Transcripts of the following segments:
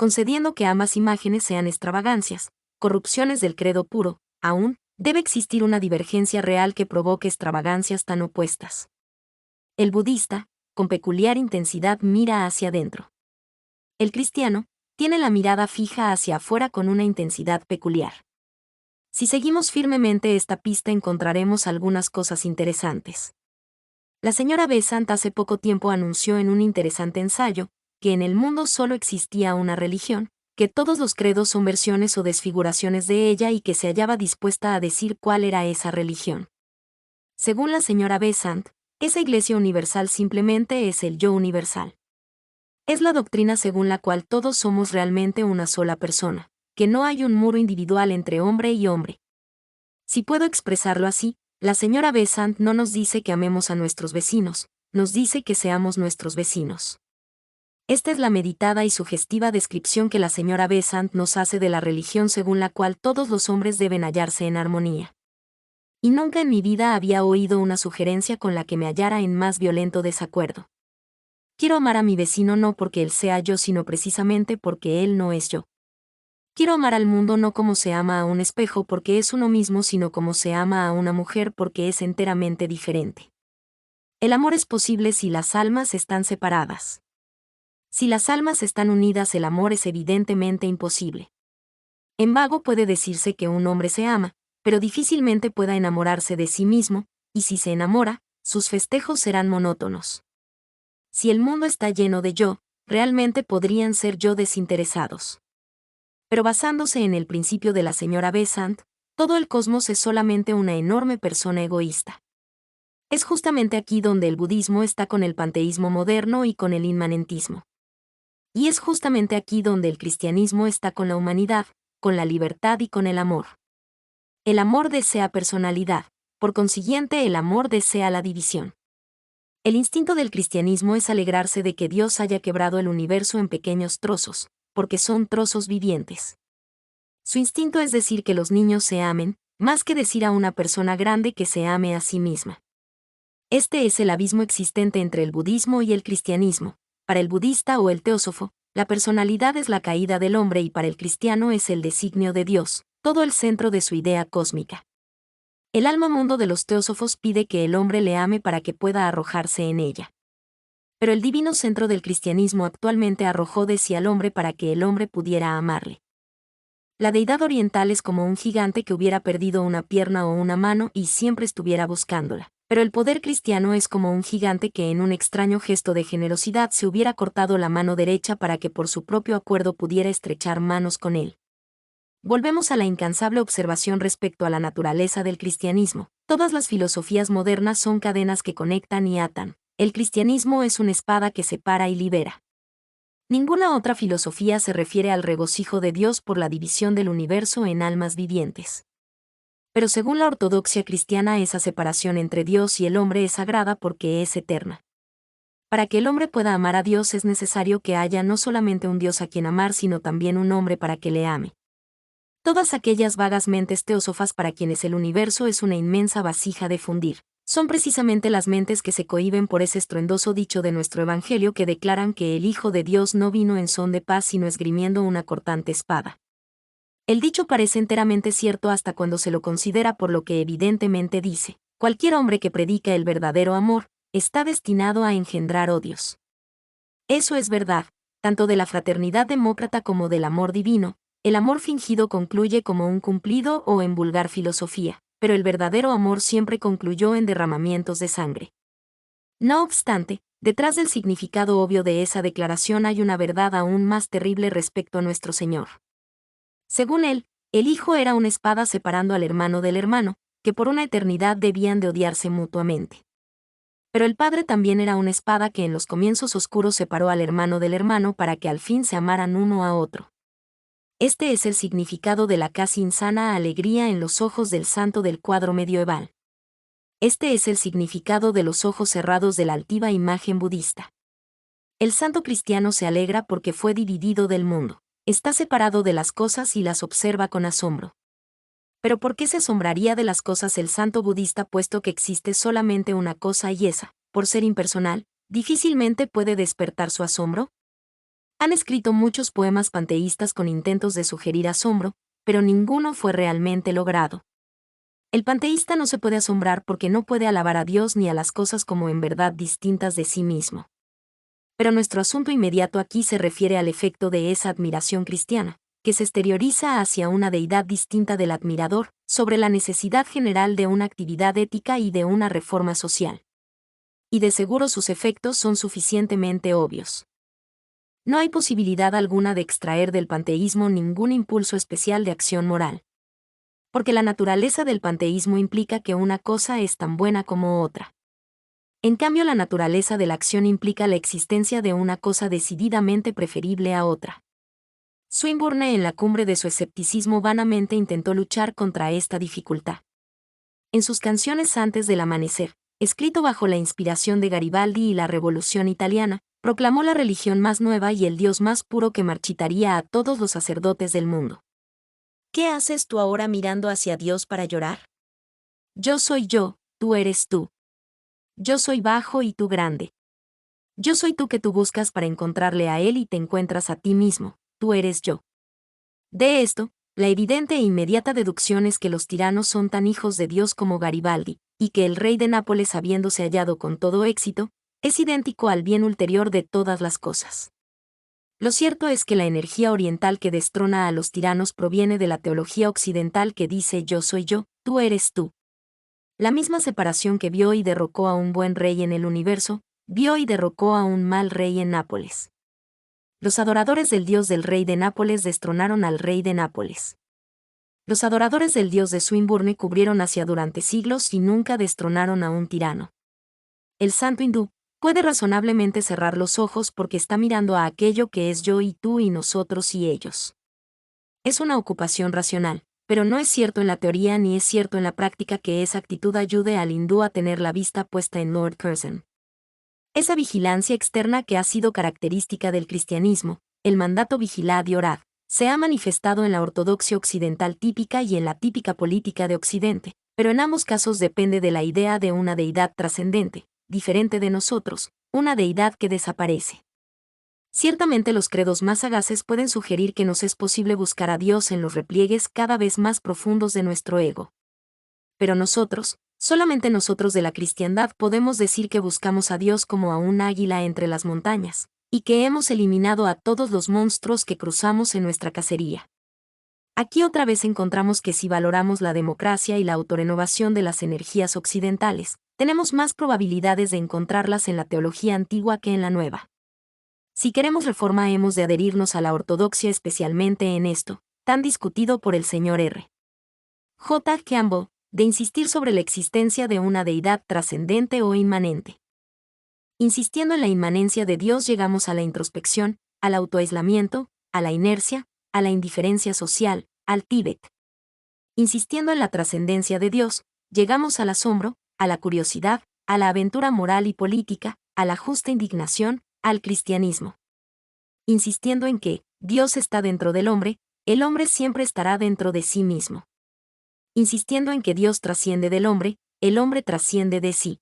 concediendo que ambas imágenes sean extravagancias, corrupciones del credo puro, aún, debe existir una divergencia real que provoque extravagancias tan opuestas. El budista, con peculiar intensidad, mira hacia adentro. El cristiano, tiene la mirada fija hacia afuera con una intensidad peculiar. Si seguimos firmemente esta pista encontraremos algunas cosas interesantes. La señora Besant hace poco tiempo anunció en un interesante ensayo, que en el mundo solo existía una religión, que todos los credos son versiones o desfiguraciones de ella y que se hallaba dispuesta a decir cuál era esa religión. Según la señora Besant, esa Iglesia universal simplemente es el yo universal. Es la doctrina según la cual todos somos realmente una sola persona, que no hay un muro individual entre hombre y hombre. Si puedo expresarlo así, la señora Besant no nos dice que amemos a nuestros vecinos, nos dice que seamos nuestros vecinos. Esta es la meditada y sugestiva descripción que la señora Besant nos hace de la religión según la cual todos los hombres deben hallarse en armonía. Y nunca en mi vida había oído una sugerencia con la que me hallara en más violento desacuerdo. Quiero amar a mi vecino no porque él sea yo, sino precisamente porque él no es yo. Quiero amar al mundo no como se ama a un espejo porque es uno mismo, sino como se ama a una mujer porque es enteramente diferente. El amor es posible si las almas están separadas. Si las almas están unidas, el amor es evidentemente imposible. En vago puede decirse que un hombre se ama, pero difícilmente pueda enamorarse de sí mismo, y si se enamora, sus festejos serán monótonos. Si el mundo está lleno de yo, realmente podrían ser yo desinteresados. Pero basándose en el principio de la señora Besant, todo el cosmos es solamente una enorme persona egoísta. Es justamente aquí donde el budismo está con el panteísmo moderno y con el inmanentismo. Y es justamente aquí donde el cristianismo está con la humanidad, con la libertad y con el amor. El amor desea personalidad, por consiguiente el amor desea la división. El instinto del cristianismo es alegrarse de que Dios haya quebrado el universo en pequeños trozos, porque son trozos vivientes. Su instinto es decir que los niños se amen, más que decir a una persona grande que se ame a sí misma. Este es el abismo existente entre el budismo y el cristianismo. Para el budista o el teósofo, la personalidad es la caída del hombre y para el cristiano es el designio de Dios, todo el centro de su idea cósmica. El alma mundo de los teósofos pide que el hombre le ame para que pueda arrojarse en ella. Pero el divino centro del cristianismo actualmente arrojó de sí al hombre para que el hombre pudiera amarle. La deidad oriental es como un gigante que hubiera perdido una pierna o una mano y siempre estuviera buscándola. Pero el poder cristiano es como un gigante que en un extraño gesto de generosidad se hubiera cortado la mano derecha para que por su propio acuerdo pudiera estrechar manos con él. Volvemos a la incansable observación respecto a la naturaleza del cristianismo. Todas las filosofías modernas son cadenas que conectan y atan. El cristianismo es una espada que separa y libera. Ninguna otra filosofía se refiere al regocijo de Dios por la división del universo en almas vivientes. Pero según la ortodoxia cristiana, esa separación entre Dios y el hombre es sagrada porque es eterna. Para que el hombre pueda amar a Dios es necesario que haya no solamente un Dios a quien amar, sino también un hombre para que le ame. Todas aquellas vagas mentes teósofas para quienes el universo es una inmensa vasija de fundir, son precisamente las mentes que se cohíben por ese estruendoso dicho de nuestro Evangelio que declaran que el Hijo de Dios no vino en son de paz sino esgrimiendo una cortante espada. El dicho parece enteramente cierto hasta cuando se lo considera por lo que evidentemente dice: cualquier hombre que predica el verdadero amor, está destinado a engendrar odios. Eso es verdad, tanto de la fraternidad demócrata como del amor divino. El amor fingido concluye como un cumplido o en vulgar filosofía, pero el verdadero amor siempre concluyó en derramamientos de sangre. No obstante, detrás del significado obvio de esa declaración hay una verdad aún más terrible respecto a nuestro Señor. Según él, el Hijo era una espada separando al hermano del hermano, que por una eternidad debían de odiarse mutuamente. Pero el Padre también era una espada que en los comienzos oscuros separó al hermano del hermano para que al fin se amaran uno a otro. Este es el significado de la casi insana alegría en los ojos del santo del cuadro medieval. Este es el significado de los ojos cerrados de la altiva imagen budista. El santo cristiano se alegra porque fue dividido del mundo, está separado de las cosas y las observa con asombro. Pero ¿por qué se asombraría de las cosas el santo budista puesto que existe solamente una cosa y esa, por ser impersonal, difícilmente puede despertar su asombro? Han escrito muchos poemas panteístas con intentos de sugerir asombro, pero ninguno fue realmente logrado. El panteísta no se puede asombrar porque no puede alabar a Dios ni a las cosas como en verdad distintas de sí mismo. Pero nuestro asunto inmediato aquí se refiere al efecto de esa admiración cristiana, que se exterioriza hacia una deidad distinta del admirador, sobre la necesidad general de una actividad ética y de una reforma social. Y de seguro sus efectos son suficientemente obvios. No hay posibilidad alguna de extraer del panteísmo ningún impulso especial de acción moral. Porque la naturaleza del panteísmo implica que una cosa es tan buena como otra. En cambio, la naturaleza de la acción implica la existencia de una cosa decididamente preferible a otra. Swinburne, en la cumbre de su escepticismo, vanamente intentó luchar contra esta dificultad. En sus canciones Antes del amanecer, escrito bajo la inspiración de Garibaldi y la Revolución Italiana, proclamó la religión más nueva y el Dios más puro que marchitaría a todos los sacerdotes del mundo. ¿Qué haces tú ahora mirando hacia Dios para llorar? Yo soy yo, tú eres tú. Yo soy bajo y tú grande. Yo soy tú que tú buscas para encontrarle a Él y te encuentras a ti mismo, tú eres yo. De esto, la evidente e inmediata deducción es que los tiranos son tan hijos de Dios como Garibaldi, y que el rey de Nápoles, habiéndose hallado con todo éxito, es idéntico al bien ulterior de todas las cosas. Lo cierto es que la energía oriental que destrona a los tiranos proviene de la teología occidental que dice yo soy yo, tú eres tú. La misma separación que vio y derrocó a un buen rey en el universo, vio y derrocó a un mal rey en Nápoles. Los adoradores del dios del rey de Nápoles destronaron al rey de Nápoles. Los adoradores del dios de Swinburne cubrieron Asia durante siglos y nunca destronaron a un tirano. El santo hindú puede razonablemente cerrar los ojos porque está mirando a aquello que es yo y tú y nosotros y ellos. Es una ocupación racional, pero no es cierto en la teoría ni es cierto en la práctica que esa actitud ayude al hindú a tener la vista puesta en Lord Curzon. Esa vigilancia externa que ha sido característica del cristianismo, el mandato vigilad y orad, se ha manifestado en la ortodoxia occidental típica y en la típica política de Occidente, pero en ambos casos depende de la idea de una deidad trascendente, diferente de nosotros, una deidad que desaparece. Ciertamente los credos más sagaces pueden sugerir que nos es posible buscar a Dios en los repliegues cada vez más profundos de nuestro ego. Pero nosotros, solamente nosotros de la cristiandad podemos decir que buscamos a Dios como a un águila entre las montañas, y que hemos eliminado a todos los monstruos que cruzamos en nuestra cacería. Aquí otra vez encontramos que si valoramos la democracia y la autorrenovación de las energías occidentales, tenemos más probabilidades de encontrarlas en la teología antigua que en la nueva. Si queremos reforma hemos de adherirnos a la ortodoxia, especialmente en esto, tan discutido por el señor R. J. Campbell, de insistir sobre la existencia de una deidad trascendente o inmanente. Insistiendo en la inmanencia de Dios llegamos a la introspección, al autoaislamiento, a la inercia, a la indiferencia social, al Tíbet. Insistiendo en la trascendencia de Dios, llegamos al asombro, a la curiosidad, a la aventura moral y política, a la justa indignación, al cristianismo. Insistiendo en que Dios está dentro del hombre, el hombre siempre estará dentro de sí mismo. Insistiendo en que Dios trasciende del hombre, el hombre trasciende de sí.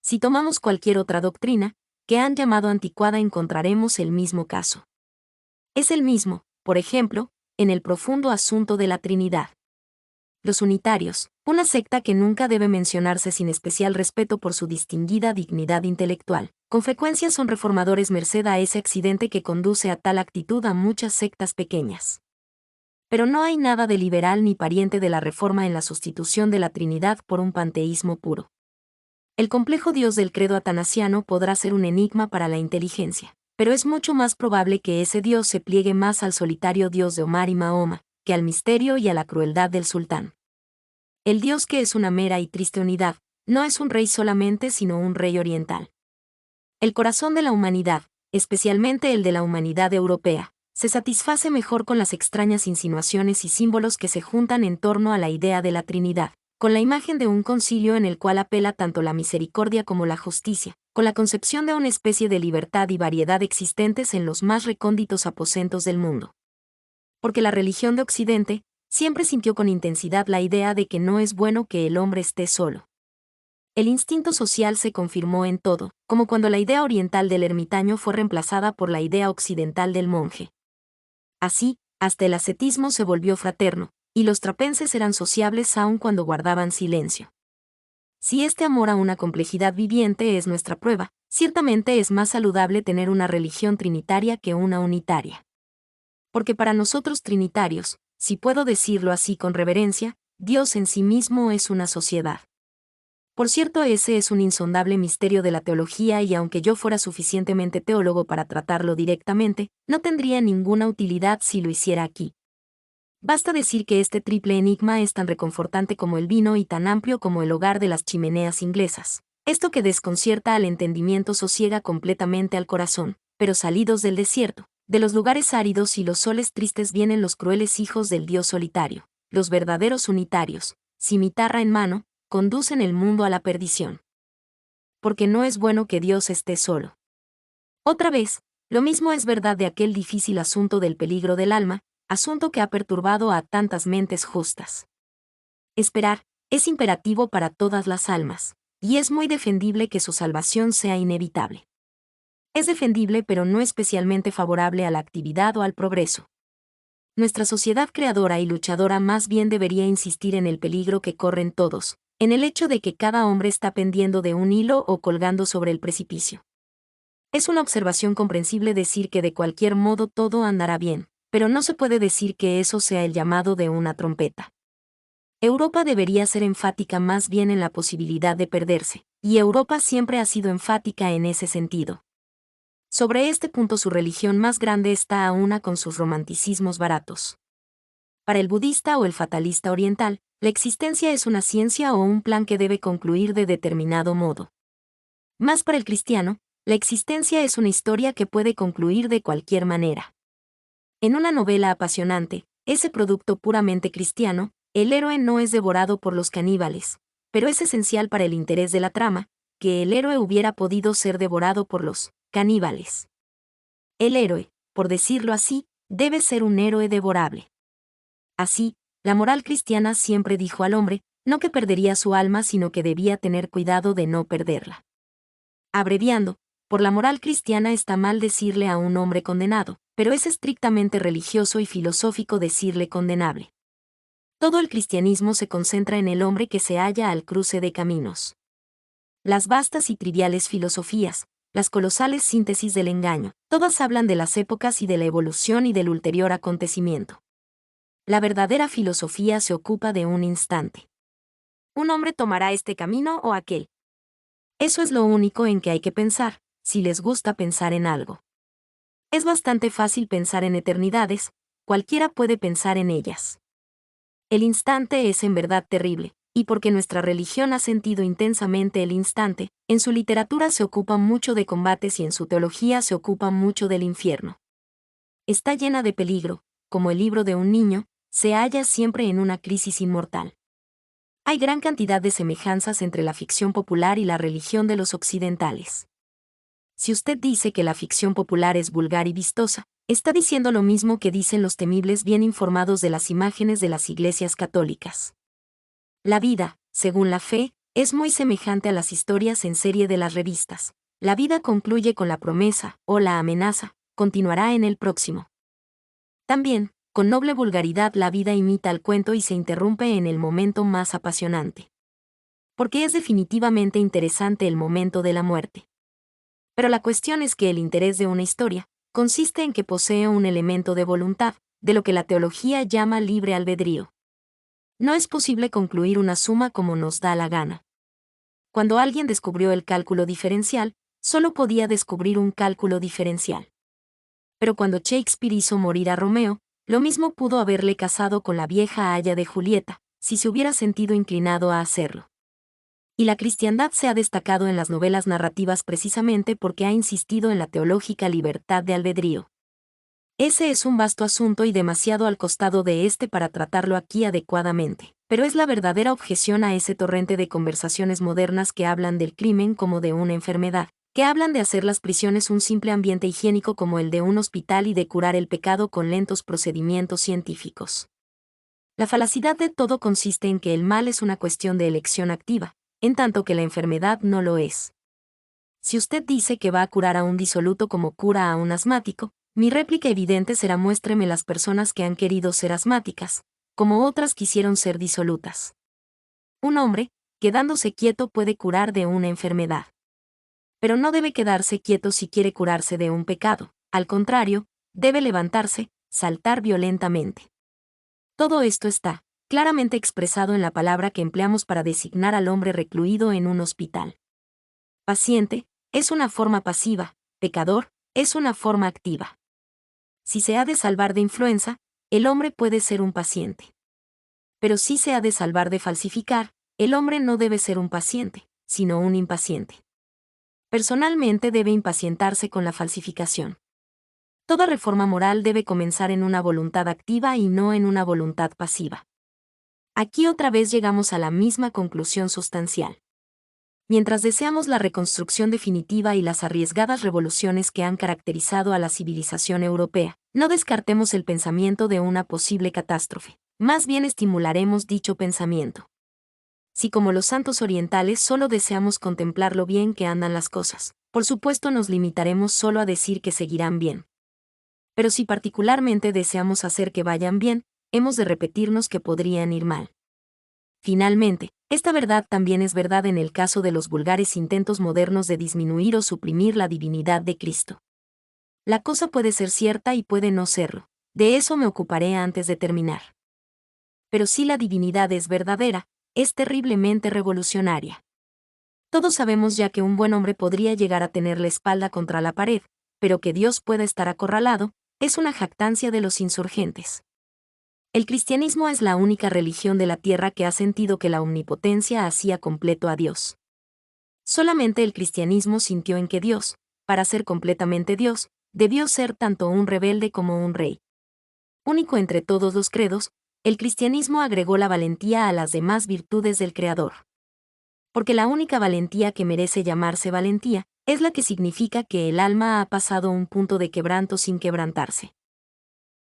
Si tomamos cualquier otra doctrina, que han llamado anticuada, encontraremos el mismo caso. Es el mismo, por ejemplo, en el profundo asunto de la Trinidad. Los unitarios, una secta que nunca debe mencionarse sin especial respeto por su distinguida dignidad intelectual, con frecuencia son reformadores merced a ese accidente que conduce a tal actitud a muchas sectas pequeñas. Pero no hay nada de liberal ni pariente de la reforma en la sustitución de la Trinidad por un panteísmo puro. El complejo Dios del credo atanasiano podrá ser un enigma para la inteligencia, pero es mucho más probable que ese Dios se pliegue más al solitario Dios de Omar y Mahoma, que al misterio y a la crueldad del sultán. El Dios, que es una mera y triste unidad, no es un rey solamente sino un rey oriental. El corazón de la humanidad, especialmente el de la humanidad europea, se satisface mejor con las extrañas insinuaciones y símbolos que se juntan en torno a la idea de la Trinidad, con la imagen de un concilio en el cual apela tanto la misericordia como la justicia, con la concepción de una especie de libertad y variedad existentes en los más recónditos aposentos del mundo. Porque la religión de Occidente siempre sintió con intensidad la idea de que no es bueno que el hombre esté solo. El instinto social se confirmó en todo, como cuando la idea oriental del ermitaño fue reemplazada por la idea occidental del monje. Así, hasta el ascetismo se volvió fraterno, y los trapenses eran sociables aun cuando guardaban silencio. Si este amor a una complejidad viviente es nuestra prueba, ciertamente es más saludable tener una religión trinitaria que una unitaria. Porque para nosotros trinitarios, si puedo decirlo así con reverencia, Dios en sí mismo es una sociedad. Por cierto, ese es un insondable misterio de la teología y aunque yo fuera suficientemente teólogo para tratarlo directamente, no tendría ninguna utilidad si lo hiciera aquí. Basta decir que este triple enigma es tan reconfortante como el vino y tan amplio como el hogar de las chimeneas inglesas. Esto que desconcierta al entendimiento sosiega completamente al corazón, pero salidos del desierto, de los lugares áridos y los soles tristes vienen los crueles hijos del Dios solitario, los verdaderos unitarios, cimitarra en mano, conducen el mundo a la perdición. Porque no es bueno que Dios esté solo. Otra vez, lo mismo es verdad de aquel difícil asunto del peligro del alma, asunto que ha perturbado a tantas mentes justas. Esperar es imperativo para todas las almas, y es muy defendible que su salvación sea inevitable. Es defendible pero no especialmente favorable a la actividad o al progreso. Nuestra sociedad creadora y luchadora más bien debería insistir en el peligro que corren todos, en el hecho de que cada hombre está pendiendo de un hilo o colgando sobre el precipicio. Es una observación comprensible decir que de cualquier modo todo andará bien, pero no se puede decir que eso sea el llamado de una trompeta. Europa debería ser enfática más bien en la posibilidad de perderse, y Europa siempre ha sido enfática en ese sentido. Sobre este punto su religión más grande está a una con sus romanticismos baratos. Para el budista o el fatalista oriental, la existencia es una ciencia o un plan que debe concluir de determinado modo. Más para el cristiano, la existencia es una historia que puede concluir de cualquier manera. En una novela apasionante, ese producto puramente cristiano, el héroe no es devorado por los caníbales, pero es esencial para el interés de la trama, que el héroe hubiera podido ser devorado por los caníbales. El héroe, por decirlo así, debe ser un héroe devorable. Así, la moral cristiana siempre dijo al hombre, no que perdería su alma sino que debía tener cuidado de no perderla. Abreviando, por la moral cristiana está mal decirle a un hombre condenado, pero es estrictamente religioso y filosófico decirle condenable. Todo el cristianismo se concentra en el hombre que se halla al cruce de caminos. Las vastas y triviales filosofías, las colosales síntesis del engaño, todas hablan de las épocas y de la evolución y del ulterior acontecimiento. La verdadera filosofía se ocupa de un instante. Un hombre tomará este camino o aquel. Eso es lo único en que hay que pensar, si les gusta pensar en algo. Es bastante fácil pensar en eternidades, cualquiera puede pensar en ellas. El instante es en verdad terrible, y porque nuestra religión ha sentido intensamente el instante, en su literatura se ocupa mucho de combates y en su teología se ocupa mucho del infierno. Está llena de peligro, como el libro de un niño, se halla siempre en una crisis inmortal. Hay gran cantidad de semejanzas entre la ficción popular y la religión de los occidentales. Si usted dice que la ficción popular es vulgar y vistosa, está diciendo lo mismo que dicen los temibles bien informados de las imágenes de las iglesias católicas. La vida, según la fe, es muy semejante a las historias en serie de las revistas. La vida concluye con la promesa, o la amenaza, continuará en el próximo. También, con noble vulgaridad la vida imita al cuento y se interrumpe en el momento más apasionante. Porque es definitivamente interesante el momento de la muerte. Pero la cuestión es que el interés de una historia consiste en que posee un elemento de voluntad, de lo que la teología llama libre albedrío. No es posible concluir una suma como nos da la gana. Cuando alguien descubrió el cálculo diferencial, solo podía descubrir un cálculo diferencial. Pero cuando Shakespeare hizo morir a Romeo, lo mismo pudo haberle casado con la vieja haya de Julieta, si se hubiera sentido inclinado a hacerlo. Y la cristiandad se ha destacado en las novelas narrativas precisamente porque ha insistido en la teológica libertad de albedrío. Ese es un vasto asunto y demasiado al costado de este para tratarlo aquí adecuadamente, pero es la verdadera objeción a ese torrente de conversaciones modernas que hablan del crimen como de una enfermedad, que hablan de hacer las prisiones un simple ambiente higiénico como el de un hospital y de curar el pecado con lentos procedimientos científicos. La falacidad de todo consiste en que el mal es una cuestión de elección activa, en tanto que la enfermedad no lo es. Si usted dice que va a curar a un disoluto como cura a un asmático, mi réplica evidente será: muéstreme las personas que han querido ser asmáticas, como otras quisieron ser disolutas. Un hombre, quedándose quieto, puede curar de una enfermedad. Pero no debe quedarse quieto si quiere curarse de un pecado, al contrario, debe levantarse, saltar violentamente. Todo esto está claramente expresado en la palabra que empleamos para designar al hombre recluido en un hospital. Paciente es una forma pasiva, pecador es una forma activa. Si se ha de salvar de influenza, el hombre puede ser un paciente. Pero si se ha de salvar de falsificar, el hombre no debe ser un paciente, sino un impaciente. Personalmente debe impacientarse con la falsificación. Toda reforma moral debe comenzar en una voluntad activa y no en una voluntad pasiva. Aquí otra vez llegamos a la misma conclusión sustancial. Mientras deseamos la reconstrucción definitiva y las arriesgadas revoluciones que han caracterizado a la civilización europea, no descartemos el pensamiento de una posible catástrofe. Más bien estimularemos dicho pensamiento. Si como los santos orientales solo deseamos contemplar lo bien que andan las cosas, por supuesto nos limitaremos solo a decir que seguirán bien. Pero si particularmente deseamos hacer que vayan bien, hemos de repetirnos que podrían ir mal. Finalmente, esta verdad también es verdad en el caso de los vulgares intentos modernos de disminuir o suprimir la divinidad de Cristo. La cosa puede ser cierta y puede no serlo. De eso me ocuparé antes de terminar. Pero si la divinidad es verdadera, es terriblemente revolucionaria. Todos sabemos ya que un buen hombre podría llegar a tener la espalda contra la pared, pero que Dios pueda estar acorralado, es una jactancia de los insurgentes. El cristianismo es la única religión de la tierra que ha sentido que la omnipotencia hacía completo a Dios. Solamente el cristianismo sintió en que Dios, para ser completamente Dios, debió ser tanto un rebelde como un rey. Único entre todos los credos, el cristianismo agregó la valentía a las demás virtudes del Creador. Porque la única valentía que merece llamarse valentía, es la que significa que el alma ha pasado un punto de quebranto sin quebrantarse.